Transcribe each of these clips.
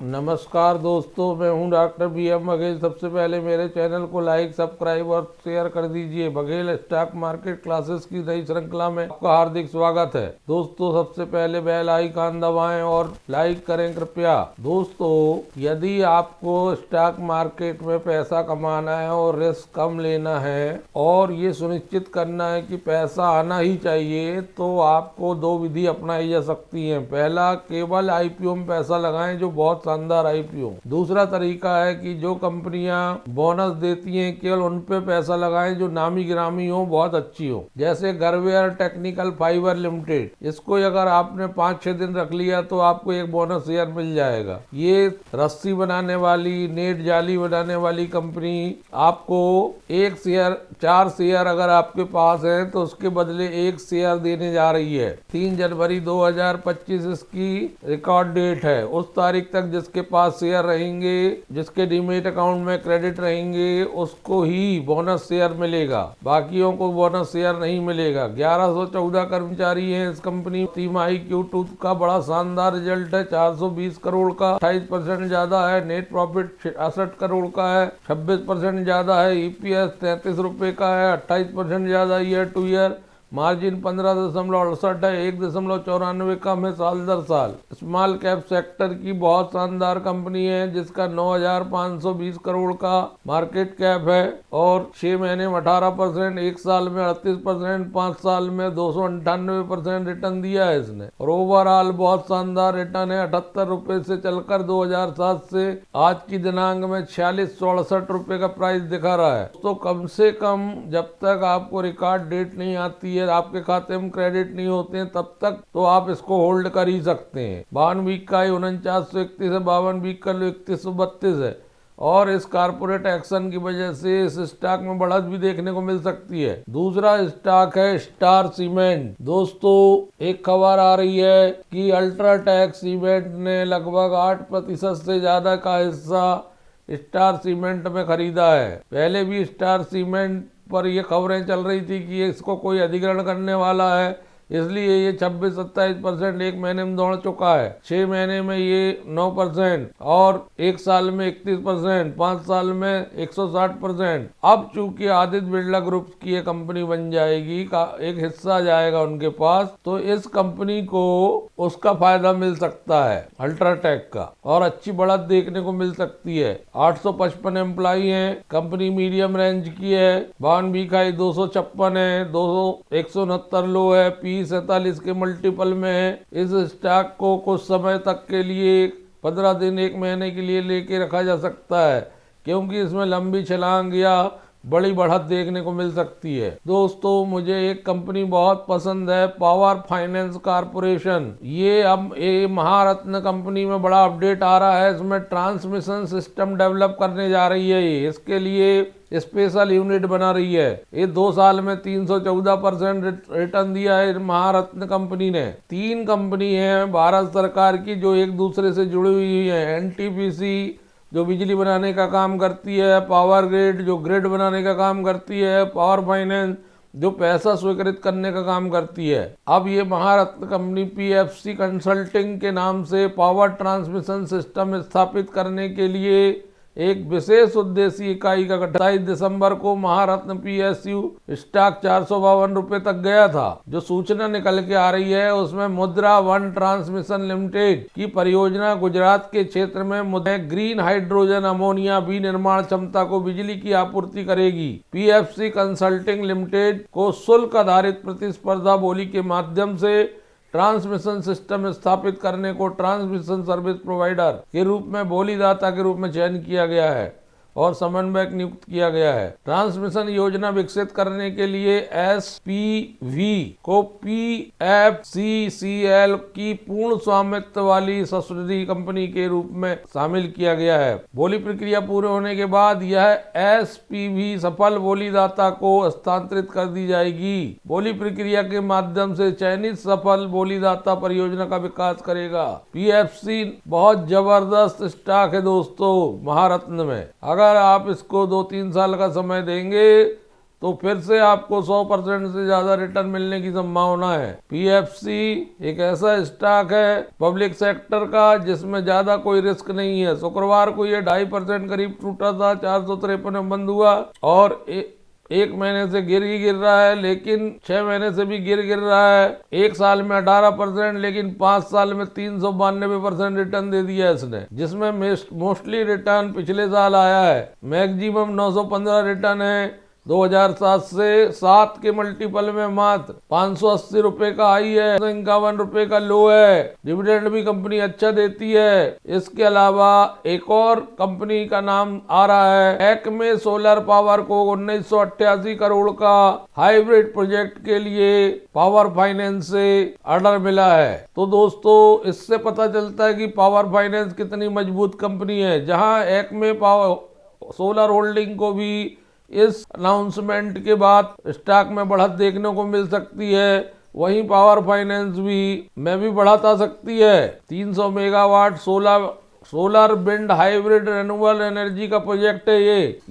नमस्कार दोस्तों, मैं हूं डॉक्टर BM बघेल। सबसे पहले मेरे चैनल को लाइक, सब्सक्राइब और शेयर कर दीजिए। बघेल स्टॉक मार्केट क्लासेस की नई श्रृंखला में आपका हार्दिक स्वागत है। दोस्तों, सबसे पहले बेल आइकन दबाएं और लाइक करें कृपया। दोस्तों, यदि आपको स्टॉक मार्केट में पैसा कमाना है और रिस्क कम लेना है और ये सुनिश्चित करना है कि पैसा आना ही चाहिए, तो आपको दो विधि अपनाई जा सकती है। पहला, केवल IPO में पैसा लगाएं जो बहुत शानदार IPO। दूसरा तरीका है कि जो कंपनियां बोनस देती हैं केवल उन पे पैसा लगाएं जो नामी गिरामी हो, बहुत अच्छी हो। जैसे गर्वेयर टेक्निकल फाइबर लिमिटेड, इसको अगर आपने 5-6 दिन रख लिया तो आपको एक बोनस शेयर मिल जाएगा। ये रस्सी बनाने वाली, नेट जाली बनाने वाली कंपनी आपको एक शेयर, 4 शेयर अगर आपके पास है तो उसके बदले एक शेयर देने जा रही है। 3 जनवरी 2025 इसकी रिकॉर्ड डेट है। उस तारीख तक जिसके पास शेयर रहेंगे, जिसके डीमेट अकाउंट में क्रेडिट रहेंगे, उसको ही बोनस शेयर मिलेगा, बाकियों को बोनस शेयर नहीं मिलेगा। 1114 कर्मचारी हैं इस कंपनी। तिमाही Q2 का बड़ा शानदार रिजल्ट है, 420 करोड़ का, 28% ज्यादा है। नेट प्रॉफिट 68 करोड़ का है, 26% ज्यादा है। EPS 33 रुपए का है, 28% ज्यादा ईयर टू ईयर। मार्जिन 15.68 है, 1.94 कम है साल दर साल। स्मॉल कैप सेक्टर की बहुत शानदार कंपनी है जिसका 9,520 करोड़ का मार्केट कैप है और 6 महीने में 18%, 1 साल में 38%, 5 साल में 298% रिटर्न दिया है इसने। और ओवरऑल बहुत शानदार रिटर्न है। 78 रुपए से चलकर 2007 से आज की दिनांक में 4668 रुपए का प्राइस दिखा रहा है। तो कम से कम जब तक आपको रिकॉर्ड डेट नहीं आती है, आपके खाते में क्रेडिट नहीं होते हैं, तब तक तो आप इसको होल्ड कर ही सकते हैं। 52 वीक का 4931 है, 52 वीक का 3132 है। और इस कारपोरेट एक्शन की वजह से इस स्टॉक में बढ़त भी देखने को मिल सकती है। दूसरा स्टॉक है स्टार सीमेंट। दोस्तों, एक खबर आ रही है कि अल्ट्राटेक सीमेंट ने लगभग 8% से ज्यादा का हिस्सा स्टार सीमेंट में खरीदा है। पहले भी स्टार सीमेंट पर ये खबरें चल रही थी कि इसको कोई अधिग्रहण करने वाला है, इसलिए ये 26-27% एक महीने में दौड़ चुका है। 6 महीने में ये 9% और 1 साल में 31%, 5 साल में 160%। अब चूंकि आदित्य बिरला ग्रुप की ये कंपनी बन जाएगी, का एक हिस्सा जाएगा उनके पास, तो इस कंपनी को उसका फायदा मिल सकता है अल्ट्राटेक का, और अच्छी बढ़त देखने को मिल सकती है। 855 एम्प्लॉई हैं, कंपनी मीडियम रेंज की है। 52 बीघाई 256 है, 169 लो है, P47 के मल्टीपल में है। इस स्टॉक को कुछ समय तक के लिए, 15 दिन 1 महीने के लिए लेके रखा जा सकता है, क्योंकि इसमें लंबी छलांग या बड़ी बढ़त देखने को मिल सकती है। दोस्तों, मुझे एक कंपनी बहुत पसंद है, पावर फाइनेंस कॉर्पोरेशन। ये अब ये महारत्न कंपनी में बड़ा अपडेट आ रहा है। इसमें ट्रांसमिशन सिस्टम डेवलप करने जा रही है। ये इसके लिए स्पेशल यूनिट बना रही है। ये 2 साल में 314% रिटर्न दिया है महारत्न कंपनी ने। 3 कंपनी है भारत सरकार की जो एक दूसरे से जुड़ी हुई है। NTPC जो बिजली बनाने का काम करती है, पावर ग्रिड जो ग्रिड बनाने का काम करती है, पावर फाइनेंस जो पैसा स्वीकृत करने का काम करती है। अब ये महारत्न कंपनी PFC कंसल्टिंग के नाम से पावर ट्रांसमिशन सिस्टम स्थापित करने के लिए एक विशेष उद्देश्य इकाई का गठन। 27 दिसंबर को महारत्न PSU स्टॉक 452 रुपए तक गया था। जो सूचना निकल के आ रही है उसमें मुद्रा वन ट्रांसमिशन लिमिटेड की परियोजना गुजरात के क्षेत्र में ग्रीन हाइड्रोजन अमोनिया विनिर्माण क्षमता को बिजली की आपूर्ति करेगी। PFC कंसल्टिंग लिमिटेड को शुल्क आधारित प्रतिस्पर्धा बोली के माध्यम से ट्रांसमिशन सिस्टम स्थापित करने को ट्रांसमिशन सर्विस प्रोवाइडर के रूप में बोलीदाता के रूप में चयन किया गया है और समन्वयक नियुक्त किया गया है। ट्रांसमिशन योजना विकसित करने के लिए SPV को PFCCL की पूर्ण स्वामित्व वाली सब्सिडरी कंपनी के रूप में शामिल किया गया है। बोली प्रक्रिया पूरे होने के बाद यह SPV सफल बोलीदाता को हस्तांतरित कर दी जाएगी। बोली प्रक्रिया के माध्यम से चयनित सफल बोलीदाता परियोजना का विकास करेगा। PFC बहुत जबरदस्त स्टॉक है दोस्तों महारत्न में। अगर आप इसको 2-3 साल का समय देंगे तो फिर से आपको 100% से ज्यादा रिटर्न मिलने की संभावना है। पीएफसी एक ऐसा स्टॉक है पब्लिक सेक्टर का जिसमें ज्यादा कोई रिस्क नहीं है। शुक्रवार को ये 2.5% करीब टूटा था, 453 में बंद हुआ और एक महीने से गिर ही गिर रहा है, लेकिन 6 महीने से भी गिर रहा है। एक साल में 18%, लेकिन 5 साल में 392% रिटर्न दे दिया इसने, जिसमें मोस्टली रिटर्न पिछले साल आया है। मैक्सिमम 915 रिटर्न है। 2007 से 7 के मल्टीपल में मात्र 580 रुपए का हाई है, 51 रुपए का लो है। डिविडेंड भी कंपनी अच्छा देती है। इसके अलावा एक और कंपनी का नाम आ रहा है एक्मे सोलर पावर को 1988 करोड़ का हाइब्रिड प्रोजेक्ट के लिए पावर फाइनेंस से ऑर्डर मिला है। तो दोस्तों इससे पता चलता है कि पावर फाइनेंस कितनी मजबूत कंपनी है। जहां एक्मे पावर सोलर होल्डिंग को भी इस अनाउंसमेंट के बाद स्टॉक में बढ़त देखने को मिल सकती है, वहीं पावर फाइनेंस भी बढ़त आ सकती है। 300 megawatt solar wind hybrid renewable energy का प्रोजेक्ट है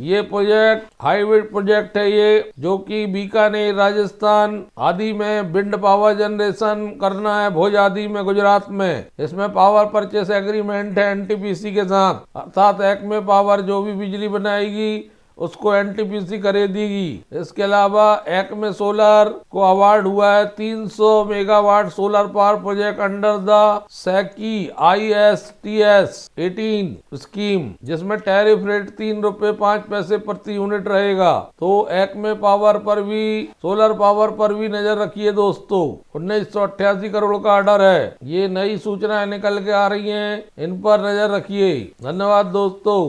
ये प्रोजेक्ट हाइब्रिड प्रोजेक्ट है ये, जो कि बीकानेर राजस्थान आदि में विंड पावर जनरेशन करना है, भुज आदि में गुजरात में। इसमें पावर परचेस एग्रीमेंट है एनटीपीसी के साथ, अर्थात एक्मे पावर जो भी बिजली बनाएगी उसको एनटीपीसी खरीदेगी। इसके अलावा एक्मे सोलर को अवार्ड हुआ है 300 megawatt solar power project under the SECI ISTS 18 scheme, जिसमें टैरिफ रेट 3 रुपए 5 पैसे प्रति यूनिट रहेगा। तो एक्मे पावर पर भी, सोलर पावर पर भी नजर रखिए दोस्तों। 1988 करोड़ का ऑर्डर है। ये नई सूचनाएं निकल के आ रही हैं, इन पर नजर रखिए। धन्यवाद दोस्तों।